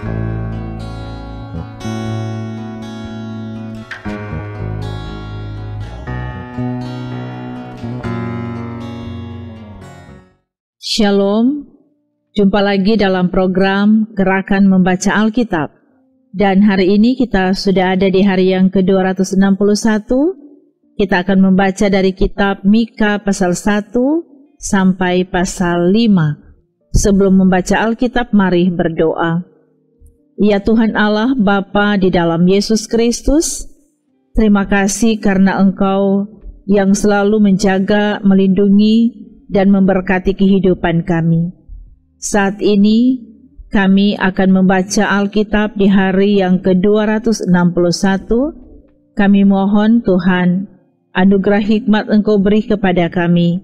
Shalom, jumpa lagi dalam program Gerakan Membaca Alkitab. Dan hari ini kita sudah ada di hari yang ke-261. Kita akan membaca dari kitab Mika pasal 1 sampai pasal 5. Sebelum membaca Alkitab, mari berdoa. Ya Tuhan Allah Bapa di dalam Yesus Kristus, terima kasih karena Engkau yang selalu menjaga, melindungi, dan memberkati kehidupan kami. Saat ini kami akan membaca Alkitab di hari yang ke-261. Kami mohon Tuhan, anugerah hikmat Engkau beri kepada kami,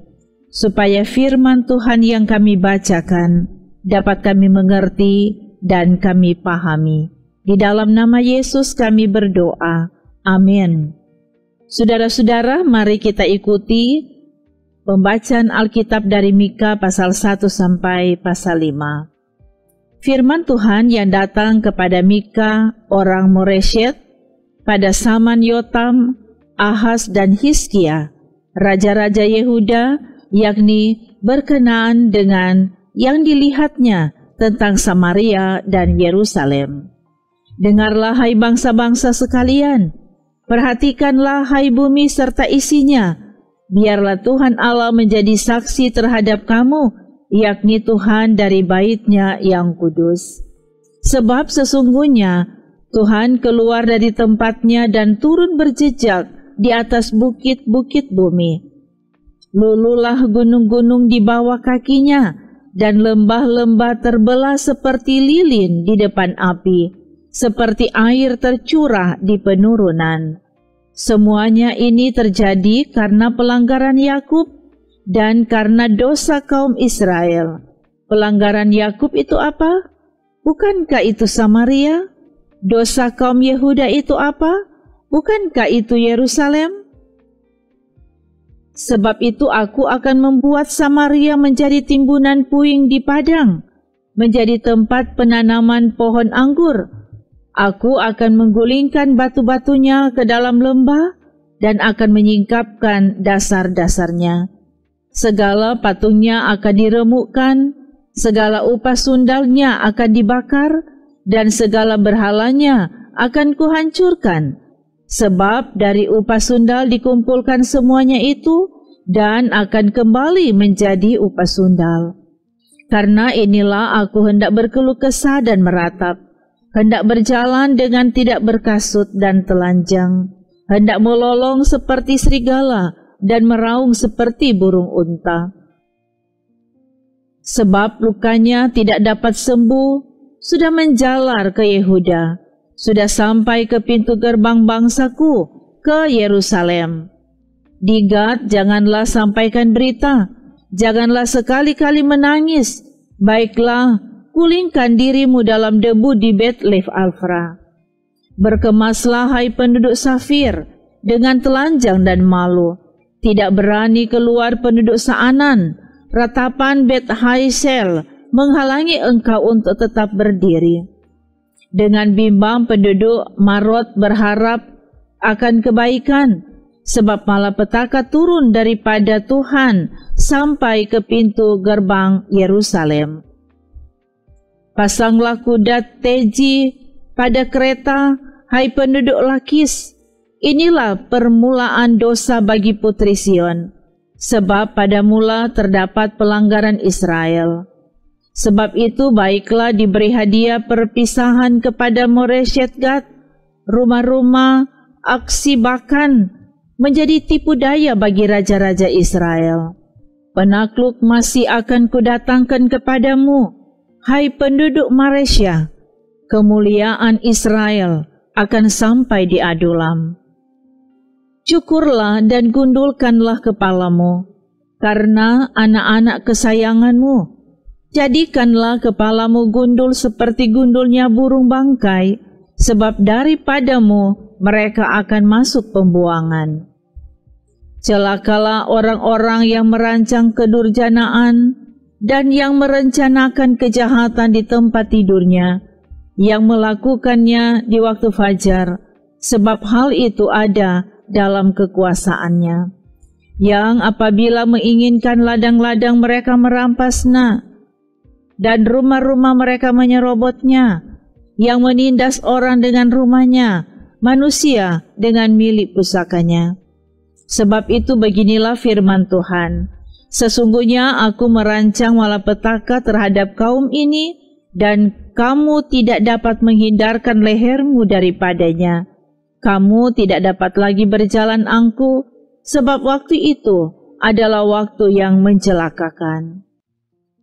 supaya firman Tuhan yang kami bacakan dapat kami mengerti dan kami pahami. Di dalam nama Yesus kami berdoa. Amin. Saudara-saudara, mari kita ikuti pembacaan Alkitab dari Mika pasal 1 sampai pasal 5. Firman Tuhan yang datang kepada Mika orang Moreshet pada zaman Yotam, Ahaz dan Hizkia, raja-raja Yehuda, yakni berkenaan dengan yang dilihatnya tentang Samaria dan Yerusalem. Dengarlah hai bangsa-bangsa sekalian, perhatikanlah hai bumi serta isinya. Biarlah Tuhan Allah menjadi saksi terhadap kamu, yakni Tuhan dari bait-Nya yang kudus. Sebab sesungguhnya Tuhan keluar dari tempat-Nya dan turun berjejak di atas bukit-bukit bumi. Lululah gunung-gunung di bawah kakinya, dan lembah-lembah terbelah seperti lilin di depan api, seperti air tercurah di penurunan. Semuanya ini terjadi karena pelanggaran Yakub dan karena dosa kaum Israel. Pelanggaran Yakub itu apa? Bukankah itu Samaria? Dosa kaum Yehuda itu apa? Bukankah itu Yerusalem? Sebab itu aku akan membuat Samaria menjadi timbunan puing di padang, menjadi tempat penanaman pohon anggur. Aku akan menggulingkan batu-batunya ke dalam lembah dan akan menyingkapkan dasar-dasarnya. Segala patungnya akan diremukkan, segala upas sundalnya akan dibakar, dan segala berhalanya akan kuhancurkan. Sebab dari upas sundal dikumpulkan semuanya itu, dan akan kembali menjadi upas sundal. Karena inilah aku hendak berkeluh kesah dan meratap, hendak berjalan dengan tidak berkasut dan telanjang, hendak melolong seperti serigala dan meraung seperti burung unta. Sebab lukanya tidak dapat sembuh, sudah menjalar ke Yehuda, sudah sampai ke pintu gerbang bangsaku, ke Yerusalem. Di Gad janganlah sampaikan berita, janganlah sekali-kali menangis, baiklah, gulingkan dirimu dalam debu di Bet-Lev Alfra. Berkemaslah hai penduduk Safir dengan telanjang dan malu. Tidak berani keluar penduduk Saanan. Ratapan Bet-Haisel menghalangi engkau untuk tetap berdiri. Dengan bimbang penduduk Marot berharap akan kebaikan, sebab malapetaka turun daripada Tuhan sampai ke pintu gerbang Yerusalem. Pasanglah kuda teji pada kereta, hai penduduk Lakis. Inilah permulaan dosa bagi putri Sion, sebab pada mula terdapat pelanggaran Israel. Sebab itu baiklah diberi hadiah perpisahan kepada Moreshet Gad, rumah-rumah aksi bahkan menjadi tipu daya bagi raja-raja Israel. Penakluk masih akan kudatangkan kepadamu, hai penduduk Maresya, kemuliaan Israel akan sampai di Adulam. Cukurlah dan gundulkanlah kepalamu, karena anak-anak kesayanganmu. Jadikanlah kepalamu gundul seperti gundulnya burung bangkai, sebab daripadamu mereka akan masuk pembuangan. Celakalah orang-orang yang merancang kedurjanaan dan yang merencanakan kejahatan di tempat tidurnya, yang melakukannya di waktu fajar, sebab hal itu ada dalam kekuasaannya. Yang apabila menginginkan ladang-ladang mereka merampasnya, dan rumah-rumah mereka menyerobotnya, yang menindas orang dengan rumahnya, manusia dengan milik pusakanya. Sebab itu beginilah firman Tuhan, sesungguhnya aku merancang malapetaka terhadap kaum ini, dan kamu tidak dapat menghindarkan lehermu daripadanya. Kamu tidak dapat lagi berjalan angkuh, sebab waktu itu adalah waktu yang mencelakakan.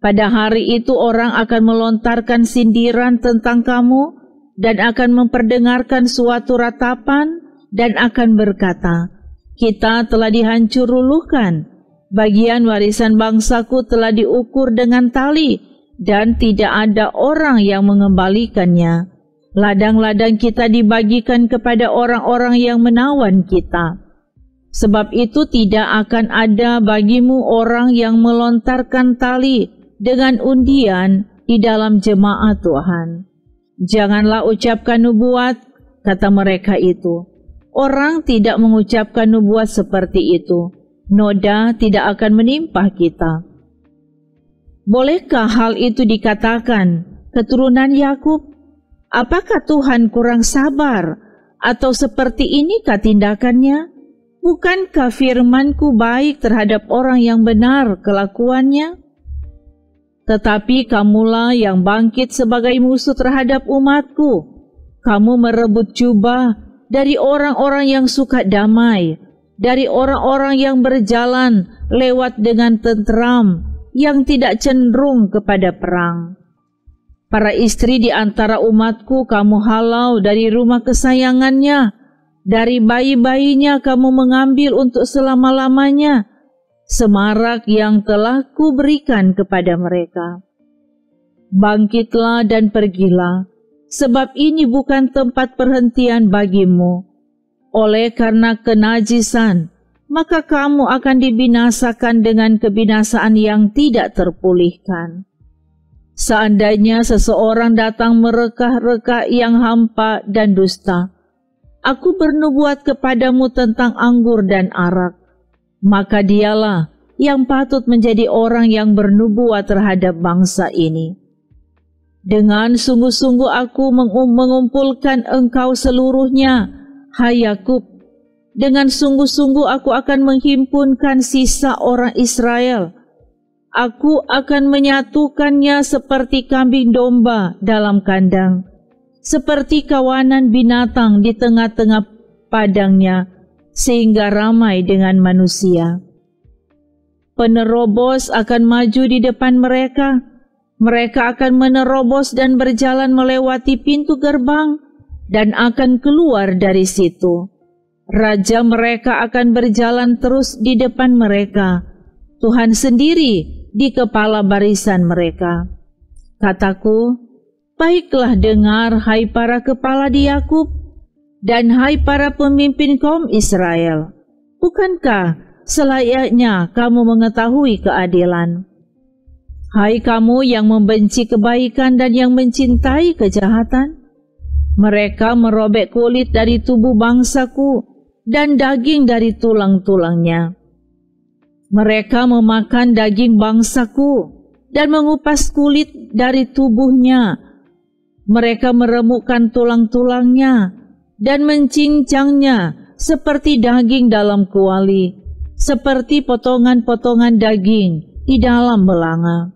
Pada hari itu orang akan melontarkan sindiran tentang kamu, dan akan memperdengarkan suatu ratapan, dan akan berkata, kita telah dihancur luluhkan, bagian warisan bangsaku telah diukur dengan tali, dan tidak ada orang yang mengembalikannya. Ladang-ladang kita dibagikan kepada orang-orang yang menawan kita. Sebab itu tidak akan ada bagimu orang yang melontarkan tali dengan undian di dalam jemaat Tuhan. Janganlah ucapkan nubuat, kata mereka itu. Orang tidak mengucapkan nubuat seperti itu. Noda tidak akan menimpa kita. Bolehkah hal itu dikatakan, keturunan Yakub? Apakah Tuhan kurang sabar? Atau seperti inikah tindakannya? Bukankah firman-Ku baik terhadap orang yang benar kelakuannya? Tetapi kamulah yang bangkit sebagai musuh terhadap umat-Ku. Kamu merebut jubah dari orang-orang yang suka damai, dari orang-orang yang berjalan lewat dengan tenteram, yang tidak cenderung kepada perang. Para istri di antara umatku kamu halau dari rumah kesayangannya, dari bayi-bayinya kamu mengambil untuk selama-lamanya, semarak yang telah kuberikan kepada mereka. Bangkitlah dan pergilah, sebab ini bukan tempat perhentian bagimu. Oleh karena kenajisan, maka kamu akan dibinasakan dengan kebinasaan yang tidak terpulihkan. Seandainya seseorang datang mereka-reka yang hampa dan dusta, aku bernubuat kepadamu tentang anggur dan arak, maka dialah yang patut menjadi orang yang bernubuat terhadap bangsa ini. Dengan sungguh-sungguh aku mengumpulkan engkau seluruhnya, hai Yakub. Dengan sungguh-sungguh aku akan menghimpunkan sisa orang Israel. Aku akan menyatukannya seperti kambing domba dalam kandang, seperti kawanan binatang di tengah-tengah padangnya, sehingga ramai dengan manusia. Penerobos akan maju di depan mereka. Mereka akan menerobos dan berjalan melewati pintu gerbang, dan akan keluar dari situ. Raja mereka akan berjalan terus di depan mereka. Tuhan sendiri di kepala barisan mereka. Kataku, baiklah dengar hai para kepala di Yakub, dan hai para pemimpin kaum Israel. Bukankah selayaknya kamu mengetahui keadilan? Hai kamu yang membenci kebaikan dan yang mencintai kejahatan, mereka merobek kulit dari tubuh bangsaku dan daging dari tulang-tulangnya. Mereka memakan daging bangsaku dan mengupas kulit dari tubuhnya. Mereka meremukkan tulang-tulangnya dan mencincangnya seperti daging dalam kuali, seperti potongan-potongan daging di dalam belanga.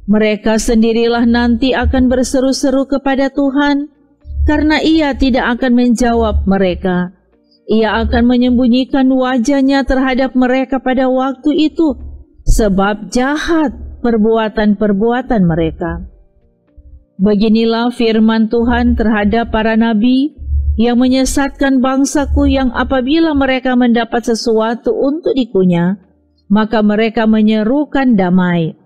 Mereka sendirilah nanti akan berseru-seru kepada Tuhan, karena Ia tidak akan menjawab mereka. Ia akan menyembunyikan wajahnya terhadap mereka pada waktu itu, sebab jahat perbuatan-perbuatan mereka. Beginilah firman Tuhan terhadap para nabi yang menyesatkan bangsaku, yang apabila mereka mendapat sesuatu untuk dikunyah, maka mereka menyerukan damai.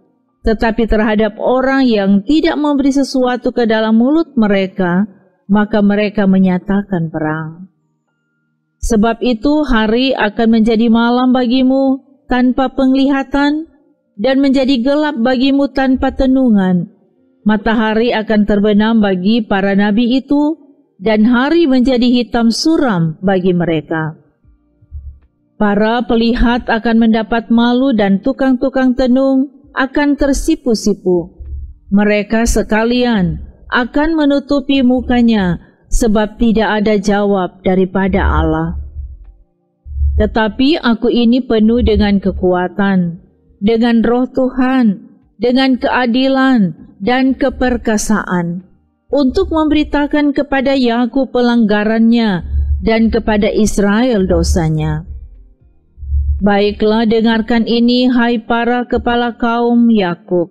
Tetapi terhadap orang yang tidak memberi sesuatu ke dalam mulut mereka, maka mereka menyatakan perang. Sebab itu hari akan menjadi malam bagimu tanpa penglihatan, dan menjadi gelap bagimu tanpa tenungan. Matahari akan terbenam bagi para nabi itu, dan hari menjadi hitam suram bagi mereka. Para pelihat akan mendapat malu dan tukang-tukang tenung akan tersipu-sipu. Mereka sekalian akan menutupi mukanya sebab tidak ada jawab daripada Allah. Tetapi aku ini penuh dengan kekuatan, dengan roh Tuhan, dengan keadilan dan keperkasaan, untuk memberitakan kepada Yakub pelanggarannya dan kepada Israel dosanya. Baiklah, dengarkan ini, hai para kepala kaum Yakub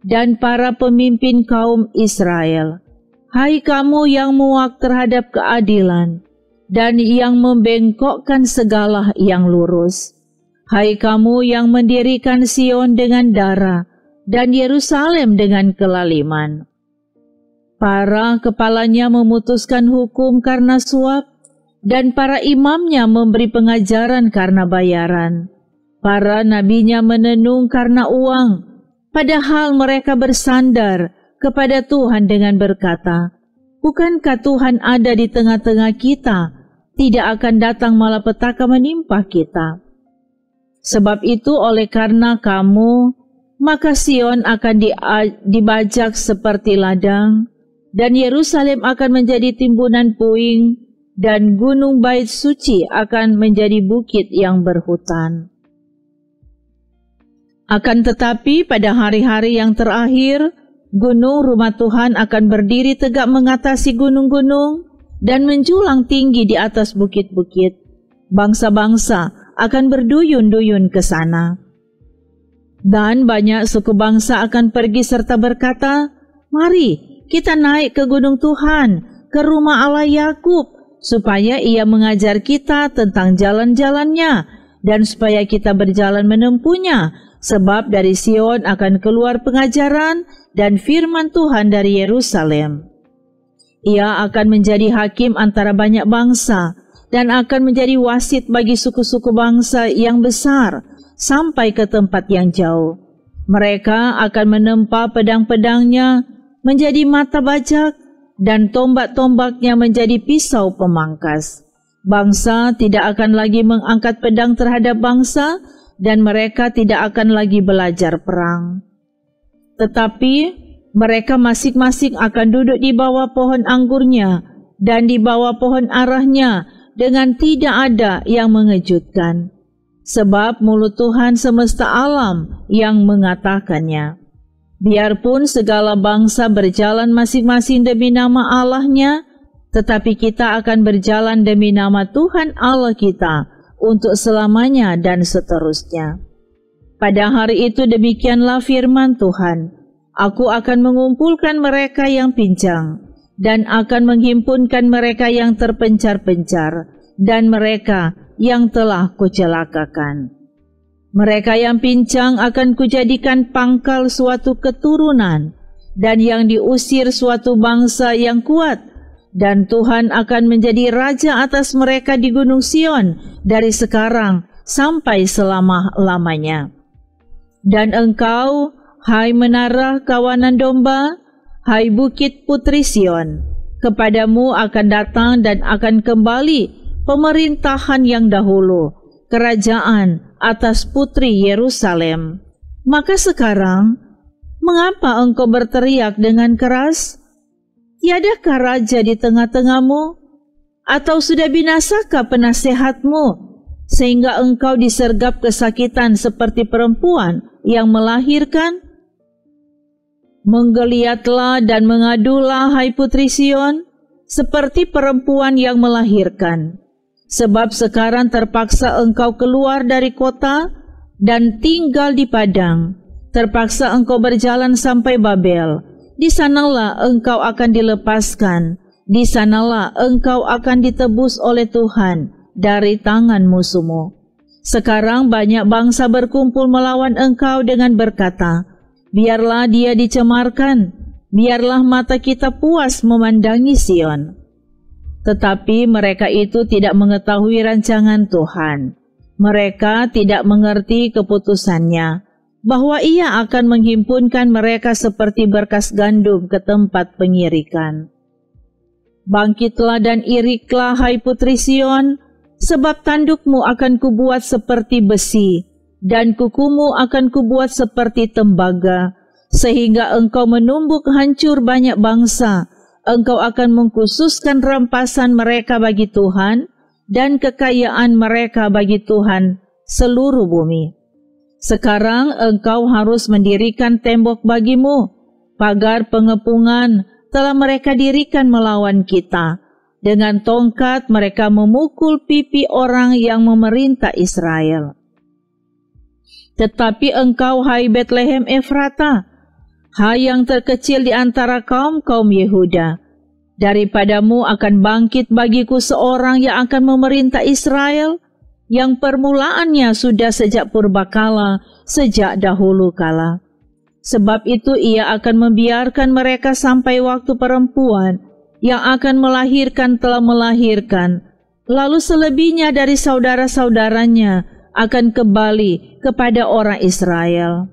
dan para pemimpin kaum Israel. Hai kamu yang muak terhadap keadilan dan yang membengkokkan segala yang lurus. Hai kamu yang mendirikan Sion dengan darah dan Yerusalem dengan kelaliman. Para kepalanya memutuskan hukum karena suap, dan para imamnya memberi pengajaran karena bayaran. Para nabinya menenung karena uang, padahal mereka bersandar kepada Tuhan dengan berkata, bukankah Tuhan ada di tengah-tengah kita? Tidak akan datang malapetaka menimpa kita. Sebab itu oleh karena kamu, maka Sion akan dibajak seperti ladang, dan Yerusalem akan menjadi timbunan puing, dan gunung bait suci akan menjadi bukit yang berhutan. Akan tetapi pada hari-hari yang terakhir, gunung rumah Tuhan akan berdiri tegak mengatasi gunung-gunung dan menjulang tinggi di atas bukit-bukit. Bangsa-bangsa akan berduyun-duyun ke sana. Dan banyak suku bangsa akan pergi serta berkata, mari kita naik ke gunung Tuhan, ke rumah Allah Yakub, supaya ia mengajar kita tentang jalan-jalannya, dan supaya kita berjalan menempuhnya, sebab dari Sion akan keluar pengajaran dan firman Tuhan dari Yerusalem. Ia akan menjadi hakim antara banyak bangsa, dan akan menjadi wasit bagi suku-suku bangsa yang besar, sampai ke tempat yang jauh. Mereka akan menempa pedang-pedangnya menjadi mata bajak, dan tombak-tombaknya menjadi pisau pemangkas. Bangsa tidak akan lagi mengangkat pedang terhadap bangsa, dan mereka tidak akan lagi belajar perang. Tetapi mereka masing-masing akan duduk di bawah pohon anggurnya dan di bawah pohon arahnya, dengan tidak ada yang mengejutkan. Sebab mulut Tuhan semesta alam yang mengatakannya. Biarpun segala bangsa berjalan masing-masing demi nama Allahnya, tetapi kita akan berjalan demi nama Tuhan Allah kita untuk selamanya dan seterusnya. Pada hari itu demikianlah firman Tuhan, aku akan mengumpulkan mereka yang pincang, dan akan menghimpunkan mereka yang terpencar-pencar, dan mereka yang telah kucelakakan. Mereka yang pincang akan kujadikan pangkal suatu keturunan, dan yang diusir suatu bangsa yang kuat, dan Tuhan akan menjadi raja atas mereka di Gunung Sion dari sekarang sampai selama-lamanya. Dan engkau, hai menara kawanan domba, hai bukit putri Sion, kepadamu akan datang dan akan kembali pemerintahan yang dahulu, kerajaan atas putri Yerusalem. Maka sekarang, mengapa engkau berteriak dengan keras? Tiadakah raja di tengah-tengahmu? Atau sudah binasakah penasehatmu, sehingga engkau disergap kesakitan seperti perempuan yang melahirkan? Menggeliatlah dan mengadulah, hai putri Sion, seperti perempuan yang melahirkan. Sebab sekarang terpaksa engkau keluar dari kota dan tinggal di padang. Terpaksa engkau berjalan sampai Babel. Di sanalah engkau akan dilepaskan. Di sanalah engkau akan ditebus oleh Tuhan dari tangan musuhmu. Sekarang banyak bangsa berkumpul melawan engkau dengan berkata, biarlah dia dicemarkan, biarlah mata kita puas memandangi Sion. Tetapi mereka itu tidak mengetahui rancangan Tuhan. Mereka tidak mengerti keputusannya. bahwa Ia akan menghimpunkan mereka seperti berkas gandum ke tempat pengirikan. Bangkitlah dan iriklah, hai putri Sion, sebab tandukmu akan kubuat seperti besi, dan kukumu akan kubuat seperti tembaga, sehingga engkau menumbuk hancur banyak bangsa. Engkau akan mengkhususkan rampasan mereka bagi Tuhan, dan kekayaan mereka bagi Tuhan seluruh bumi. Sekarang engkau harus mendirikan tembok bagimu, pagar pengepungan telah mereka dirikan melawan kita. Dengan tongkat mereka memukul pipi orang yang memerintah Israel. Tetapi engkau, hai Betlehem Efrata, hai yang terkecil di antara kaum-kaum Yehuda, daripadamu akan bangkit bagiku seorang yang akan memerintah Israel, yang permulaannya sudah sejak purbakala, sejak dahulu kala. Sebab itu Ia akan membiarkan mereka sampai waktu perempuan yang akan melahirkan telah melahirkan, lalu selebihnya dari saudara-saudaranya akan kembali kepada orang Israel.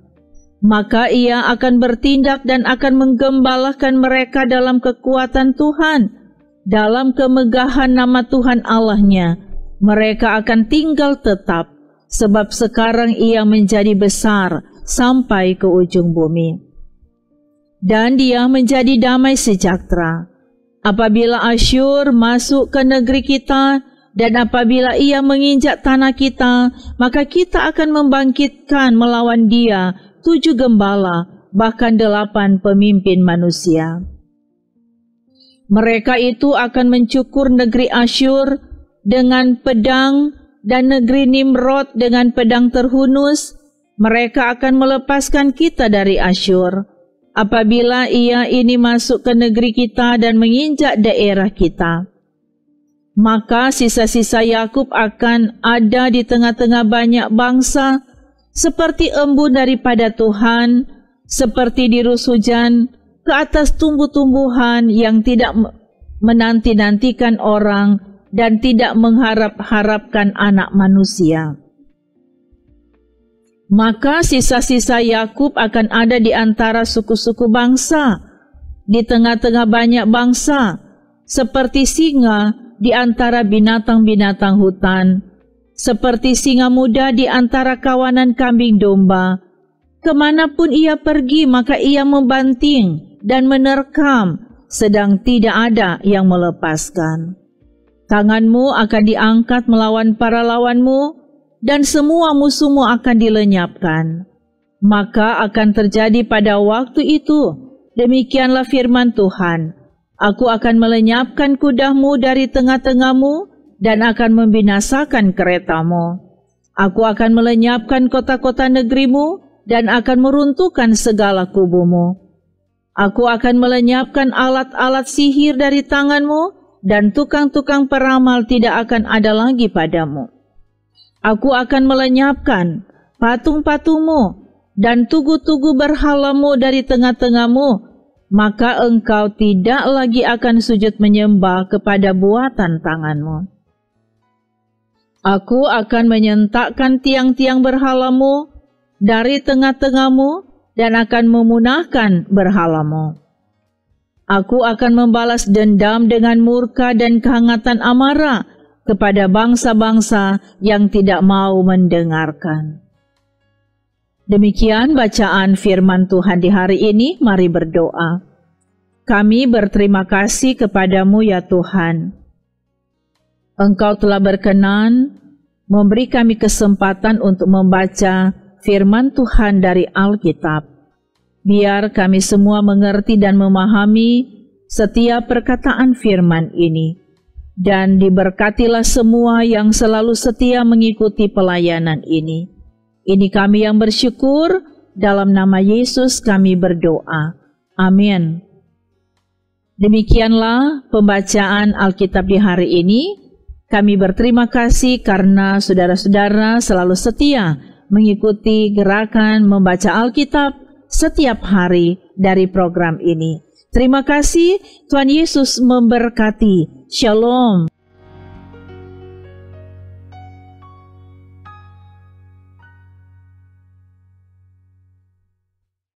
Maka Ia akan bertindak dan akan menggembalakan mereka dalam kekuatan Tuhan, dalam kemegahan nama Tuhan Allahnya. Mereka akan tinggal tetap, sebab sekarang Ia menjadi besar sampai ke ujung bumi. Dan Dia menjadi damai sejahtera. Apabila Asyur masuk ke negeri kita, dan apabila ia menginjak tanah kita, maka kita akan membangkitkan melawan dia 7 gembala, bahkan 8 pemimpin manusia. Mereka itu akan mencukur negeri Asyur dengan pedang, dan negeri Nimrod dengan pedang terhunus. Mereka akan melepaskan kita dari Asyur, apabila ia ini masuk ke negeri kita dan menginjak daerah kita. Maka sisa-sisa Yakub akan ada di tengah-tengah banyak bangsa, seperti embun daripada Tuhan, seperti dirus hujan ke atas tumbuh-tumbuhan yang tidak menanti-nantikan orang dan tidak mengharap-harapkan anak manusia. Maka sisa-sisa Yakub akan ada di antara suku-suku bangsa, di tengah-tengah banyak bangsa, seperti singa di antara binatang-binatang hutan, seperti singa muda di antara kawanan kambing domba. Kemanapun ia pergi, maka ia membanting dan menerkam, sedang tidak ada yang melepaskan. Tanganmu akan diangkat melawan para lawanmu, dan semua musuhmu akan dilenyapkan. Maka akan terjadi pada waktu itu, demikianlah firman Tuhan, Aku akan melenyapkan kudamu dari tengah-tengahmu, dan akan membinasakan keretamu. Aku akan melenyapkan kota-kota negerimu, dan akan meruntuhkan segala kubumu. Aku akan melenyapkan alat-alat sihir dari tanganmu, dan tukang-tukang peramal tidak akan ada lagi padamu. Aku akan melenyapkan patung-patungmu dan tugu-tugu berhalamu dari tengah-tengahmu, maka engkau tidak lagi akan sujud menyembah kepada buatan tanganmu. Aku akan menyentakkan tiang-tiang berhalamu dari tengah-tengahmu dan akan memunahkan berhalamu. Aku akan membalas dendam dengan murka dan kehangatan amarah kepada bangsa-bangsa yang tidak mau mendengarkan. Demikian bacaan firman Tuhan di hari ini. Mari berdoa. Kami berterima kasih kepadamu ya Tuhan. Engkau telah berkenan memberi kami kesempatan untuk membaca firman Tuhan dari Alkitab. Biar kami semua mengerti dan memahami setiap perkataan firman ini. Dan diberkatilah semua yang selalu setia mengikuti pelayanan ini. Ini kami yang bersyukur, dalam nama Yesus kami berdoa. Amin. Demikianlah pembacaan Alkitab di hari ini. Kami berterima kasih karena saudara-saudara selalu setia mengikuti gerakan membaca Alkitab setiap hari dari program ini. Terima kasih, Tuhan Yesus memberkati. Shalom.